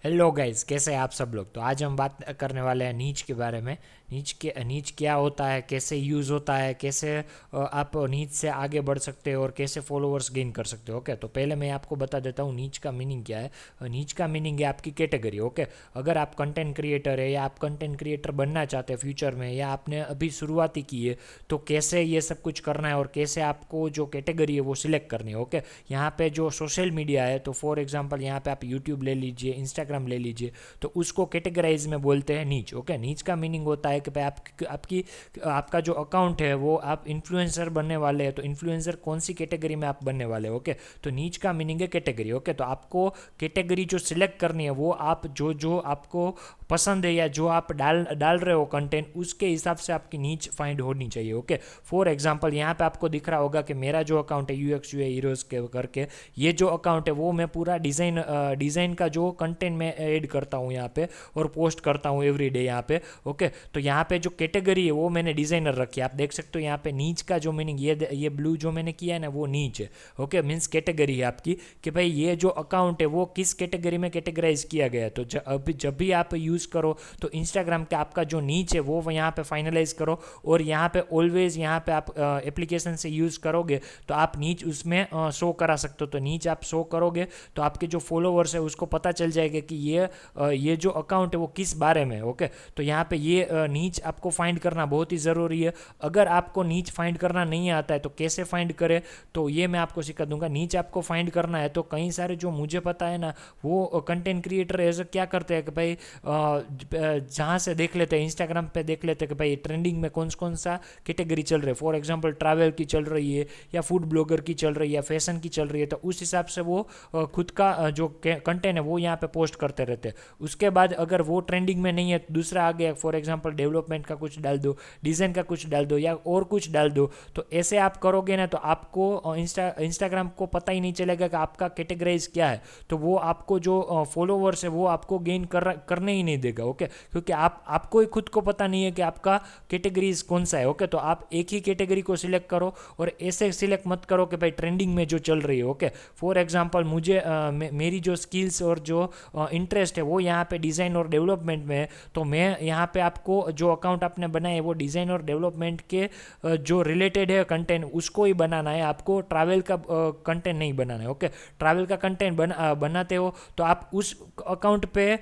Hello guys, कैसे हैं आप सब लोग। तो आज हम बात करने वाले हैं नीच के बारे में। नीच क्या होता है, कैसे यूज़ होता है, कैसे आप नीच से आगे बढ़ सकते हो और कैसे फॉलोअर्स गेन कर सकते हो। ओके, तो पहले मैं आपको बता देता हूँ नीच का मीनिंग क्या है। नीच का मीनिंग है आपकी कैटेगरी। ओके, अगर आप कंटेंट क्रिएटर है या आप कंटेंट क्रिएटर बनना चाहते हैं फ्यूचर में, या आपने अभी शुरुआती की है, तो कैसे ये सब कुछ करना है और कैसे आपको जो कैटेगरी है वो सिलेक्ट करनी है। ओके, यहाँ पे जो सोशल मीडिया है, तो फॉर एग्जांपल यहाँ पे आप यूट्यूब ले लीजिए, इंस्टाग्राम ले लीजिए, तो उसको कैटेगराइज में बोलते हैं नीच। ओके, नीच का मीनिंग होता है कि भाई आपकी आपका जो अकाउंट है वो आप इन्फ्लुएंसर बनने वाले हैं, तो इन्फ्लुएंसर कौन सी कैटेगरी में आप बनने वाले हो। ओके, तो नीच का मीनिंग है कैटेगरी। ओके, तो आपको कैटेगरी जो सिलेक्ट करनी है वो आप जो जो आपको पसंद है या जो आप डाल डाल रहे हो कंटेंट, उसके हिसाब से आपकी नीच फाइंड होनी चाहिए। ओके, फॉर एग्जांपल यहाँ पे आपको दिख रहा होगा कि मेरा जो अकाउंट है यूएक्स यूए हीरोज के करके, ये जो अकाउंट है वो मैं पूरा डिज़ाइन का जो कंटेंट मैं ऐड करता हूँ यहाँ पे और पोस्ट करता हूँ एवरी डे यहाँ पे। ओके, तो यहाँ पे जो कैटेगरी है वो मैंने डिज़ाइनर रखी है। आप देख सकते हो यहाँ पे नीच का जो मीनिंग, ये ब्लू जो मैंने किया है ना, वो नीच है। ओके, मीन्स कैटेगरी है आपकी कि भाई ये जो अकाउंट है वो किस कैटेगरी में कैटेगराइज किया गया है। तो जब भी आप यूज़ करो तो इंस्टाग्राम का आपका जो नीच है वो यहाँ पे फाइनलाइज करो, और यहाँ पे ऑलवेज यहाँ पे आप एप्लीकेशन से यूज़ करोगे तो आप नीच उसमें शो करा सकते हो। तो नीच आप शो करोगे तो आपके जो फॉलोअर्स है उसको पता चल जाएगा कि ये जो अकाउंट है वो किस बारे में है। ओके, तो यहाँ पे ये नीच आपको फाइंड करना बहुत ही ज़रूरी है। अगर आपको नीच फाइंड करना नहीं आता है तो कैसे फाइंड करें, तो ये मैं आपको सिखा दूंगा। नीच आपको फाइंड करना है तो कई सारे जो मुझे पता है ना, वो कंटेंट क्रिएटर ऐसे क्या करते हैं कि भाई जहाँ से देख लेते हैं, इंस्टाग्राम पे देख लेते हैं कि भाई ट्रेंडिंग में कौन कौन सा कैटेगरी चल रही है। फॉर एग्जांपल ट्रैवल की चल रही है, या फूड ब्लॉगर की चल रही है, या फैशन की चल रही है, तो उस हिसाब से वो खुद का जो कंटेंट है वो यहाँ पे पोस्ट करते रहते हैं। उसके बाद अगर वो ट्रेंडिंग में नहीं है तो दूसरा आ गया, फॉर एग्जांपल डेवलपमेंट का कुछ डाल दो, डिज़ाइन का कुछ डाल दो, या और कुछ डाल दो। तो ऐसे आप करोगे ना तो आपको इंस्टाग्राम को पता ही नहीं चलेगा कि आपका कैटेगराइज क्या है। तो वो आपको जो फॉलोवर्स है वो आपको गेन करने ही नहीं देगा। ओके, क्योंकि आपको ही खुद को पता नहीं है कि आपका कैटेगरीज कौन सा है। ओके, तो आप एक ही कैटेगरी को सिलेक्ट करो और ऐसे सिलेक्ट मत करो कि भाई ट्रेंडिंग में जो चल रही है। ओके, फॉर एग्जांपल मुझे मेरी जो स्किल्स और जो इंटरेस्ट है वो यहाँ पे डिज़ाइन और डेवलपमेंट में है, तो मैं यहाँ पे आपको जो अकाउंट आपने बनाया है वो डिज़ाइन और डेवलपमेंट के जो रिलेटेड है कंटेंट उसको ही बनाना है, आपको ट्रैवल का कंटेंट नहीं बनाना है। ओके, ट्रैवल का कंटेंट बनाते हो तो आप उस अकाउंट पे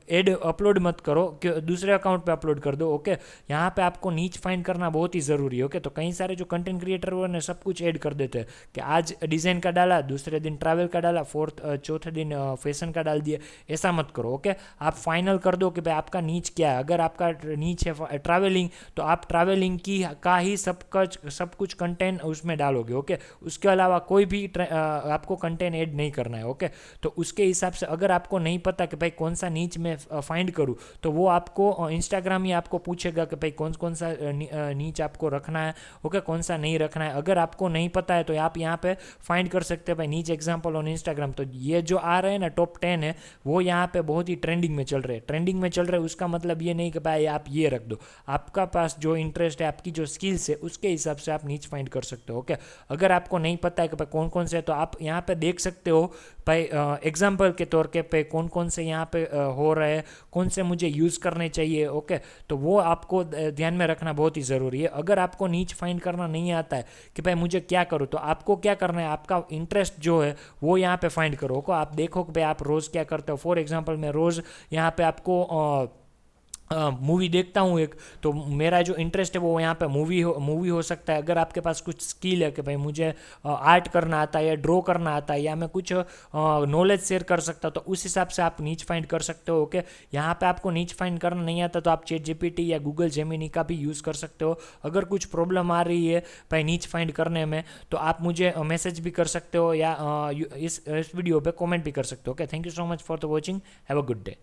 एड अपलोड मत करो कि दूसरे अकाउंट पे अपलोड कर दो। ओके, यहाँ पे आपको नीच फाइंड करना बहुत ही ज़रूरी है। ओके, तो कई सारे जो कंटेंट क्रिएटर वो ने सब कुछ ऐड कर देते हैं कि आज डिज़ाइन का डाला, दूसरे दिन ट्रैवल का डाला, चौथे दिन फैशन का डाल दिया। ऐसा मत करो। ओके, आप फाइनल कर दो कि भाई आपका नीच क्या है। अगर आपका नीच है ट्रैवलिंग, तो आप ट्रैवलिंग की का ही सब कुछ कंटेंट उसमें डालोगे। ओके, उसके अलावा कोई भी आपको कंटेंट ऐड नहीं करना है। ओके, तो उसके हिसाब से अगर आपको नहीं पता कि भाई कौन सा नीच में फाइंड करूँ, तो वो आपको इंस्टाग्राम ही आपको पूछेगा कि भाई कौन कौन सा नीच आपको रखना है। ओके, कौन सा नहीं रखना है। अगर आपको नहीं पता है तो आप यहाँ पे फाइंड कर सकते हैं भाई नीच एग्जाम्पल ऑन इंस्टाग्राम। तो ये जो आ रहे हैं ना टॉप 10 है, वो यहाँ पे बहुत ही ट्रेंडिंग में चल रहे हैं। ट्रेंडिंग में चल रहे हैं उसका मतलब ये नहीं कि भाई आप ये रख दो, आपका पास जो इंटरेस्ट है, आपकी जो स्किल्स है, उसके हिसाब से आप नीच फाइंड कर सकते हो। ओके, अगर आपको नहीं पता है कि भाई कौन कौन से है, तो आप यहाँ पे देख सकते हो भाई एग्जाम्पल के तौर पे कौन कौन से यहाँ पे हो रहे हैं, कौन से मुझे यूज़ करने चाहिए। ओके, तो वो आपको ध्यान में रखना बहुत ही ज़रूरी है। अगर आपको नीच फाइंड करना नहीं आता है कि भाई मुझे क्या करूँ, तो आपको क्या करना है, आपका इंटरेस्ट जो है वो यहाँ पे फाइंड करो। आप देखो कि भाई आप रोज़ क्या करते हो। फॉर एग्जांपल मैं रोज़ यहाँ पे आपको मूवी देखता हूँ एक, तो मेरा जो इंटरेस्ट है वो यहाँ पे मूवी हो सकता है। अगर आपके पास कुछ स्किल है कि भाई मुझे आर्ट करना आता है या ड्रॉ करना आता है, या मैं कुछ नॉलेज शेयर कर सकता हूँ, तो उस हिसाब से आप नीच फाइंड कर सकते हो। ओके, यहाँ पे आपको नीच फाइंड करना नहीं आता तो आप चैट जीपीटी या गूगल जेमिनी का भी यूज़ कर सकते हो। अगर कुछ प्रॉब्लम आ रही है भाई नीच फाइंड करने में, तो आप मुझे मैसेज भी कर सकते हो, या इस वीडियो पे कमेंट भी कर सकते हो। Okay, thank you so much for the watching, have a good day.